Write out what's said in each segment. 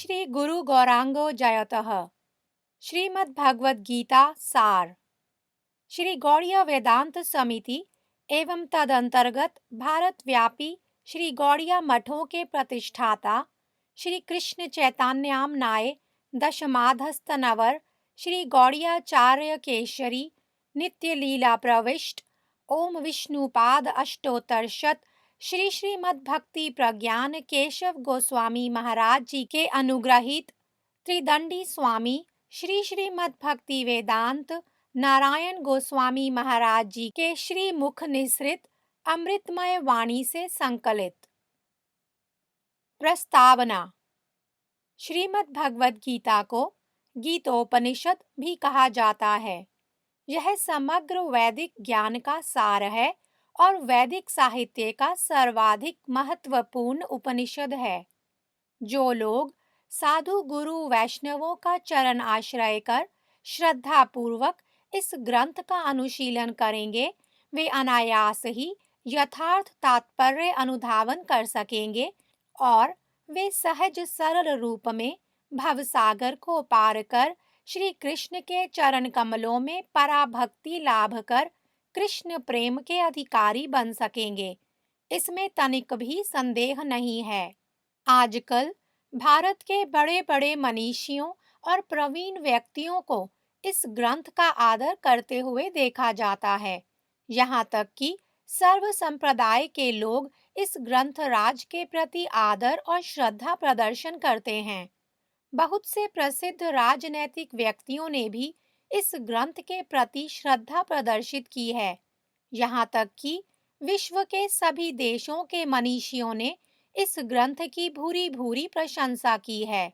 श्री गुरु गौरांगो जयतः। श्रीमद् भगवद गीता सार। श्री गौड़ीय वेदांत समिति एवं तदंतर्गत भारत व्यापी श्री गौड़ीय मठों के प्रतिष्ठाता श्री कृष्ण चैतन्यामनाय दशमाधस्तनवर श्री गौड़ीयाचार्य केशरी नित्य लीला प्रविष्ट ओम विष्णुपाद अष्टोत्तर श्री श्रीमद् भक्ति प्रज्ञान केशव गोस्वामी महाराज जी के अनुग्रहित त्रिदंडी स्वामी श्री श्रीमद् भक्ति वेदांत नारायण गोस्वामी महाराज जी के श्री मुख निसृत अमृतमय वाणी से संकलित। प्रस्तावना। श्रीमद् भगवद गीता को गीतोपनिषद भी कहा जाता है। यह समग्र वैदिक ज्ञान का सार है और वैदिक साहित्य का सर्वाधिक महत्वपूर्ण उपनिषद है। जो लोग साधु गुरु वैष्णवों का चरण आश्रय कर श्रद्धा पूर्वक इस ग्रंथ का अनुशीलन करेंगे, वे अनायास ही यथार्थ तात्पर्य अनुधावन कर सकेंगे और वे सहज सरल रूप में भवसागर को पार कर श्री कृष्ण के चरण कमलों में पराभक्ति लाभ कर कृष्ण प्रेम के अधिकारी बन सकेंगे। इसमें तनिक भी संदेह नहीं है। आजकल भारत के बड़े बड़े मनीषियों और प्रवीण व्यक्तियों को इस ग्रंथ का आदर करते हुए देखा जाता है। यहाँ तक कि सर्व संप्रदाय के लोग इस ग्रंथ राज के प्रति आदर और श्रद्धा प्रदर्शन करते हैं। बहुत से प्रसिद्ध राजनैतिक व्यक्तियों ने भी इस ग्रंथ के प्रति श्रद्धा प्रदर्शित की है। यहाँ तक कि विश्व के सभी देशों के मनीषियों ने इस ग्रंथ की भूरी भूरी प्रशंसा की है।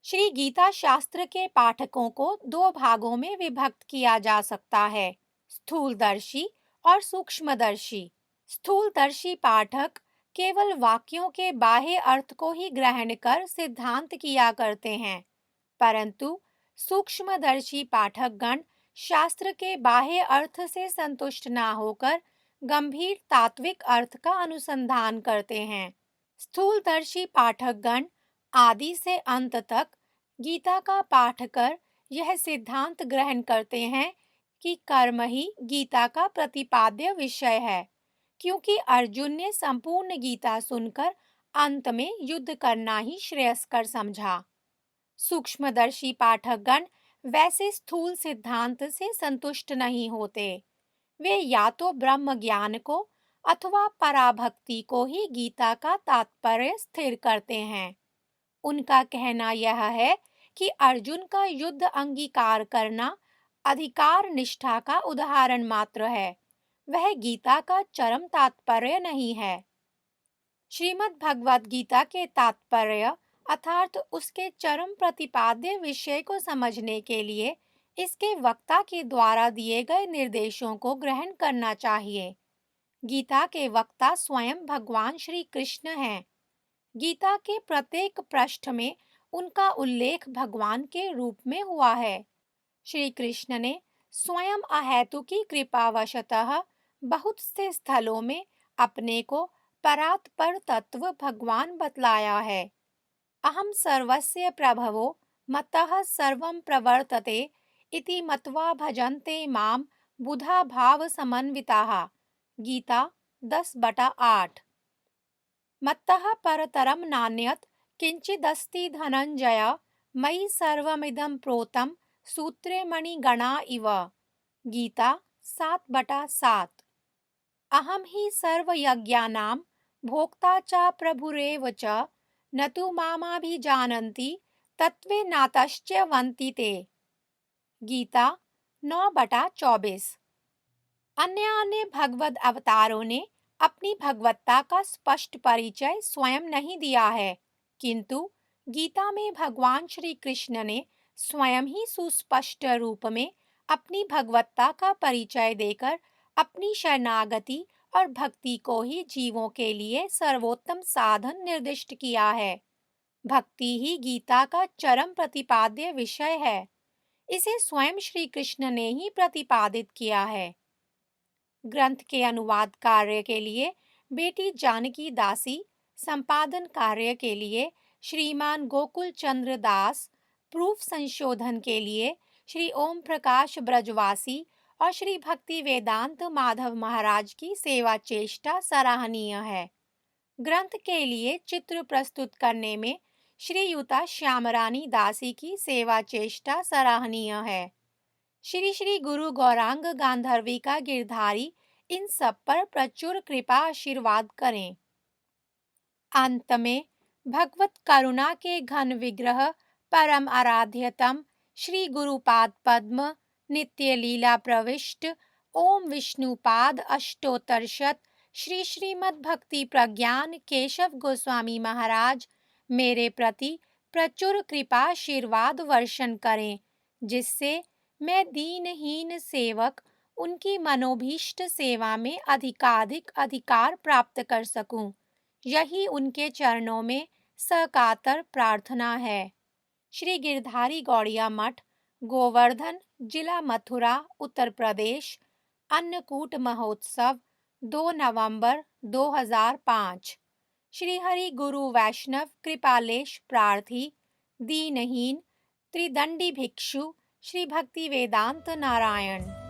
श्री गीता शास्त्र के पाठकों को दो भागों में विभक्त किया जा सकता है, स्थूलदर्शी और सूक्ष्मदर्शी। स्थूलदर्शी पाठक केवल वाक्यों के बाह्य अर्थ को ही ग्रहण कर सिद्धांत किया करते हैं, परंतु सूक्ष्मदर्शी पाठकगण शास्त्र के बाह्य अर्थ से संतुष्ट न होकर गंभीर तात्विक अर्थ का अनुसंधान करते हैं। स्थूलदर्शी पाठकगण आदि से अंत तक गीता का पाठ कर यह सिद्धांत ग्रहण करते हैं कि कर्म ही गीता का प्रतिपाद्य विषय है, क्योंकि अर्जुन ने संपूर्ण गीता सुनकर अंत में युद्ध करना ही श्रेयस्कर समझा। सूक्ष्मदर्शी पाठकगण वैसे स्थूल सिद्धांत से संतुष्ट नहीं होते। वे या तो ब्रह्म ज्ञान को अथवा पराभक्ति को ही गीता का तात्पर्य स्थिर करते हैं। उनका कहना यह है कि अर्जुन का युद्ध अंगीकार करना अधिकार निष्ठा का उदाहरण मात्र है, वह गीता का चरम तात्पर्य नहीं है। श्रीमद् भगवद गीता के तात्पर्य अर्थात उसके चरम प्रतिपाद्य विषय को समझने के लिए इसके वक्ता के द्वारा दिए गए निर्देशों को ग्रहण करना चाहिए। गीता के वक्ता स्वयं भगवान श्री कृष्ण हैं। गीता के प्रत्येक पृष्ठ में उनका उल्लेख भगवान के रूप में हुआ है। श्री कृष्ण ने स्वयं अहेतुकी कृपावशतः बहुत से स्थलों में अपने को परात्पर तत्व भगवान बतलाया है। अहम सर्वस्य प्रभवो मत्तः सर्वं प्रवर्तते इति मत्वा भजन्ते माम बुधा भाव समन्विताः। गीता 10/8। मत्तः परतरम नान्यत् किंचिदस्ति धनंजय मयि सर्वमिदं प्रोतं सूत्रे मणिगणा इव। गीता 7/7। अहम ही सर्वयज्ञानां भोक्ता च प्रभुरेव च न तु मामाभिजानन्ति तत्त्वेनातश्च्यवन्ति ते। गीता 9/24। अन्य भगवद अवतारों ने अपनी भगवत्ता का स्पष्ट परिचय स्वयं नहीं दिया है, किंतु गीता में भगवान श्री कृष्ण ने स्वयं ही सुस्पष्ट रूप में अपनी भगवत्ता का परिचय देकर अपनी शरणागति और भक्ति को ही जीवों के लिए सर्वोत्तम साधन निर्दिष्ट किया है। भक्ति ही गीता का चरम प्रतिपाद्य विषय है। इसे स्वयं श्री कृष्ण ने ही प्रतिपादित किया है। ग्रंथ के अनुवाद कार्य के लिए बेटी जानकी दासी, संपादन कार्य के लिए श्रीमान गोकुल चंद्र दास प्रूफ संशोधन के लिए, श्री ओम प्रकाश ब्रजवासी और श्री भक्ति वेदांत माधव महाराज की सेवा चेष्टा सराहनीय है। ग्रंथ के लिए चित्र प्रस्तुत करने में श्रीयुता श्यामरानी दासी की सेवा चेष्टा सराहनीय है। श्री श्री गुरु गौरांग गांधर्वी का गिरधारी इन सब पर प्रचुर कृपा आशीर्वाद करें। अंत में भगवत करुणा के घन विग्रह परम आराध्यतम श्री गुरुपाद पद्म नित्य लीला प्रविष्ट ओम विष्णुपाद अष्टोत्तरशत श्री श्रीमद् भक्ति प्रज्ञान केशव गोस्वामी महाराज मेरे प्रति प्रचुर कृपा आशीर्वाद वर्षण करें, जिससे मैं दीनहीन सेवक उनकी मनोभीष्ट सेवा में अधिकाधिक अधिकार प्राप्त कर सकूं। यही उनके चरणों में सकातर प्रार्थना है। श्री गिरधारी गौड़िया मठ, गोवर्धन, जिला मथुरा, उत्तर प्रदेश। अन्नकूट महोत्सव 2 नवंबर 2005। श्री हरि गुरु वैष्णव कृपालेश प्रार्थी दीनहीन त्रिदंडी भिक्षु श्री भक्ति वेदांत नारायण।